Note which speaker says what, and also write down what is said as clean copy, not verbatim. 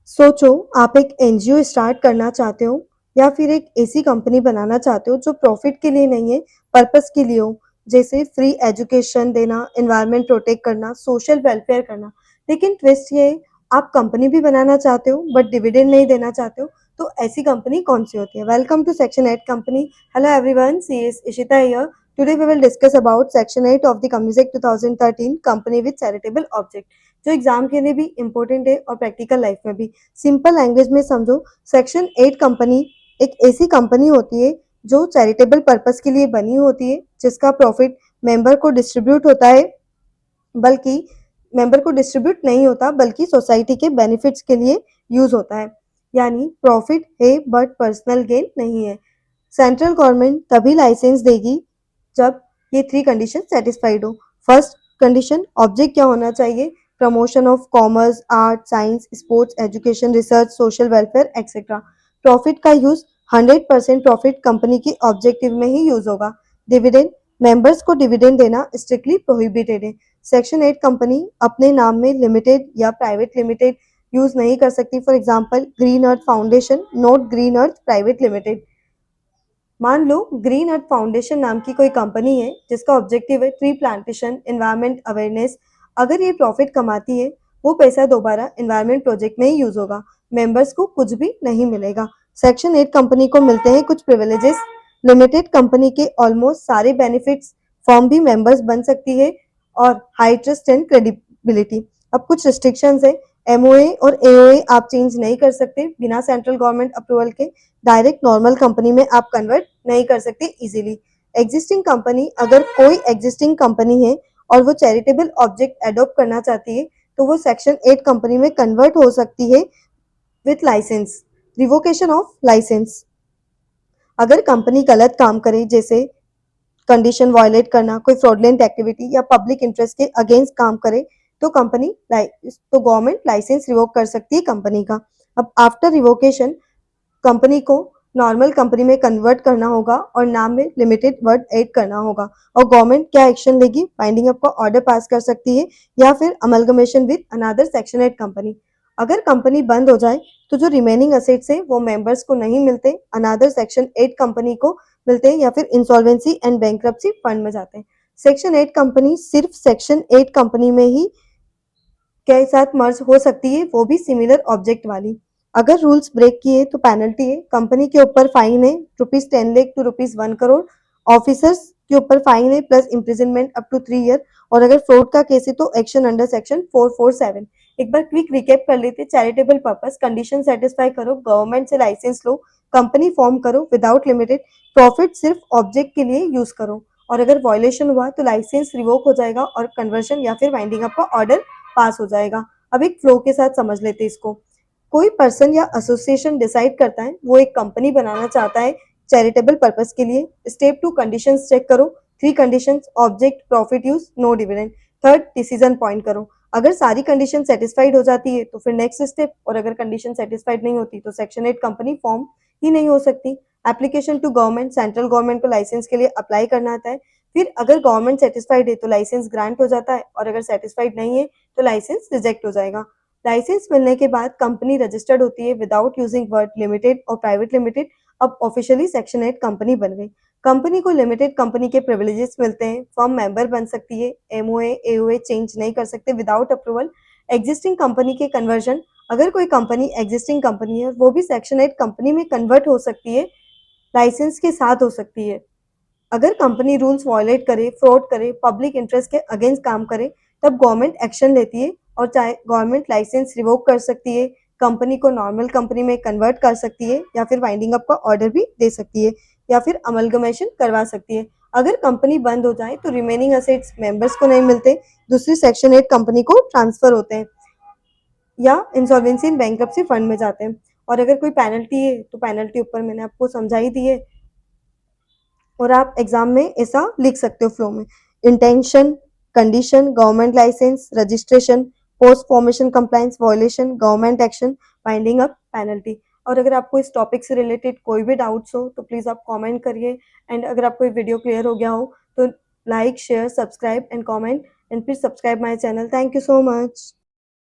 Speaker 1: सोचो आप एक एनजीओ स्टार्ट करना चाहते हो या फिर एक ऐसी कंपनी बनाना चाहते हो जो प्रॉफिट के लिए नहीं है, पर्पस के लिए हो। जैसे फ्री एजुकेशन देना, एनवायरनमेंट प्रोटेक्ट करना, सोशल वेलफेयर करना। लेकिन ट्विस्ट ये है, आप कंपनी भी बनाना चाहते हो बट डिविडेंड नहीं देना चाहते हो। तो ऐसी कंपनी कौन सी होती है? Welcome to section 8 company. Hello everyone, C S Ishita here. Today we will discuss about section 8 of the companies act 2013, company with charitable object, जो एग्जाम के लिए भी इंपॉर्टेंट है और प्रैक्टिकल लाइफ में भी। सिंपल लैंग्वेज में समझो, सेक्शन 8 कंपनी एक ऐसी कंपनी होती है जो चैरिटेबल पर्पस के लिए बनी होती है, जिसका प्रॉफिट मेंबर को डिस्ट्रीब्यूट होता है, बल्कि मेंबर को डिस्ट्रीब्यूट नहीं होता बल्कि सोसाइटी के बेनिफिट्स के लिए यूज होता है। यानी प्रॉफिट है बट पर्सनल गेन नहीं है। सेंट्रल गवर्नमेंट तभी लाइसेंस देगी जब ये 3 कंडीशन सेटिस्फाइड हो। फर्स्ट कंडीशन, ऑब्जेक्ट क्या होना चाहिए? Promotion of commerce, art, science, sports, education, research, social welfare etcetera. Profit का यूज 100% प्रॉफिट कंपनी की ऑब्जेक्टिव में ही यूज होगा। डिविडेंड, मेंबर्स को डिविडेंड देना स्ट्रिक्टली प्रोहिबिटेड है। सेक्शन 8 कंपनी अपने नाम में लिमिटेड या प्राइवेट लिमिटेड यूज नहीं कर सकती। For example, green earth foundation, not green earth private limited. मान लो ग्रीन अर्थ फाउंडेशन नाम की कोई कंपनी है जिसका ऑब्जेक्टिव है ट्री प्लांटेशन, एनवायरमेंट अवेयरनेस। अगर ये प्रॉफिट कमाती है, वो पैसा दोबारा एनवायरमेंट प्रोजेक्ट में ही यूज होगा, मेंबर्स को कुछ भी नहीं मिलेगा। सेक्शन 8 कंपनी को मिलते हैं कुछ प्रिविलेजेस। लिमिटेड कंपनी के ऑलमोस्ट सारे बेनिफिट्स, फर्म भी मेंबर्स बन सकती है, और हाई ट्रस्ट एंड क्रेडिबिलिटी। अब कुछ रिस्ट्रिक्शंस है। एमओए और एओए आप चेंज नहीं कर सकते बिना सेंट्रल गवर्नमेंट अप्रूवल के। डायरेक्ट नॉर्मल कंपनी में आप कन्वर्ट नहीं कर सकते इजीली। एग्जिस्टिंग कंपनी, अगर कोई एग्जिस्टिंग कंपनी है और वो चैरिटेबल ऑब्जेक्ट एडॉप्ट करना चाहती है, तो वो सेक्शन 8 कंपनी में कन्वर्ट हो सकती है with license. Revocation of license, अगर कंपनी गलत काम करे, जैसे कंडीशन वायलेट करना, कोई फ्रॉडलेंट एक्टिविटी या पब्लिक इंटरेस्ट के अगेंस्ट काम करे, तो गवर्नमेंट लाइसेंस रिवोक कर सकती है कंपनी का। अब आफ्टर रिवोकेशन कंपनी को नॉर्मल कंपनी में कन्वर्ट करना होगा और नाम में लिमिटेड वर्ड ऐड करना होगा। और गवर्नमेंट क्या एक्शन लेगी? बाइंडिंग अप का ऑर्डर पास कर सकती है या फिर amalgamation with another section 8 company. अगर कंपनी बंद हो जाए तो जो रिमेनिंग असेट्स है वो मेंबर्स को नहीं मिलते, अनदर सेक्शन 8 कंपनी को मिलते हैं या फिर इंसॉल्वेंसी एंड बैंक्रप्सी फंड में जाते हैं। सेक्शन 8 कंपनी सिर्फ सेक्शन 8 कंपनी में ही के साथ मर्ज हो सकती है, वो भी सिमिलर ऑब्जेक्ट वाली। अगर रूल्स ब्रेक किए तो पेनल्टी है। कंपनी के ऊपर फाइन है ₹10 लाख टू ₹1 करोड़। ऑफिसर्स के ऊपर फाइन है plus imprisonment up to 3 year. और अगर फ्रॉड का केस है तो एक्शन अंडर सेक्शन 447। एक बार क्विक रिकेप कर लेते। चैरिटेबल पर्पस, कंडीशन सेटिस्फाई करो, गवर्नमेंट से लाइसेंस लो, कंपनी फॉर्म करो विदाउट लिमिटेड, प्रॉफिट सिर्फ ऑब्जेक्ट के लिए यूज करो, और अगर वायलेशन हुआ तो लाइसेंस रिवोक हो जाएगा और कन्वर्शन या फिर वाइंडिंग अप का ऑर्डर पास हो जाएगा। अब एक फ्लो के साथ समझ लेते हैं इसको। कोई पर्सन या एसोसिएशन डिसाइड करता है वो एक कंपनी बनाना चाहता है चैरिटेबल पर्पस के लिए। स्टेप 2, कंडीशंस चेक करो। 3 conditions, object, profit use, no dividend. Third, decision point करो। अगर सारी कंडीशन सेटिस्फाइड हो जाती है तो फिर नेक्स्ट स्टेप, और अगर कंडीशन सेटिस्फाइड नहीं होती तो सेक्शन 8 कंपनी फॉर्म ही नहीं हो सकती। Application to government, central government को लाइसेंस के लिए अप्लाई करना आता है। फिर अगर गवर्नमेंट सेटिस्फाइड है तो लाइसेंस ग्रांट हो जाता है, और अगर सेटिस्फाइड नहीं है तो लाइसेंस रिजेक्ट हो जाएगा। लाइसेंस मिलने के बाद कंपनी रजिस्टर्ड होती है विदाउट यूजिंग वर्ड लिमिटेड और प्राइवेट लिमिटेड। अब ऑफिशियली सेक्शन 8 कंपनी बन गई। कंपनी को लिमिटेड कंपनी के प्रिविलेजेस मिलते हैं, फर्म मेंबर बन सकती है, एमओए एओए चेंज नहीं कर सकते विदाउट अप्रूवल। एग्जिस्टिंग कंपनी के कन्वर्जन, अगर कोई कंपनी एग्जिस्टिंग कंपनी है वो भी सेक्शन 8 कंपनी में कन्वर्ट हो सकती है, लाइसेंस के साथ हो सकती है। अगर कंपनी रूल्स वायलेट करे, फ्रॉड करे, पब्लिक इंटरेस्ट के अगेंस्ट काम करे, तब गवर्नमेंट एक्शन लेती है, और चाहे गवर्नमेंट लाइसेंस रिवोक कर सकती है, कंपनी को नॉर्मल कंपनी में कन्वर्ट कर सकती है, या फिर वाइंडिंग अप का ऑर्डर भी दे सकती है, या फिर अमलगमेशन करवा सकती है। अगर कंपनी बंद हो जाए तो रिमेनिंग असेट्स मेंबर्स को नहीं मिलते, दूसरी सेक्शन 8 कंपनी को ट्रांसफर होते हैं या इंसॉल्वेंसी एंड बैंक्रप्सी फंड में जाते हैं। और अगर कोई पेनल्टी है तो पेनल्टी ऊपर मैंने आपको समझा ही दी है, और आप एग्जाम में ऐसा लिख सकते हो फ्लो में। Intention, condition, government license, registration, post formation compliance, violation, government action, winding up, penalty. और अगर आपको इस टॉपिक से रिलेटेड कोई भी डाउट्स हो तो प्लीज़ आप कमेंट करिए। एंड अगर आपको ये वीडियो क्लियर हो गया हो तो like, share, subscribe and comment, and please subscribe my channel. Thank you so much.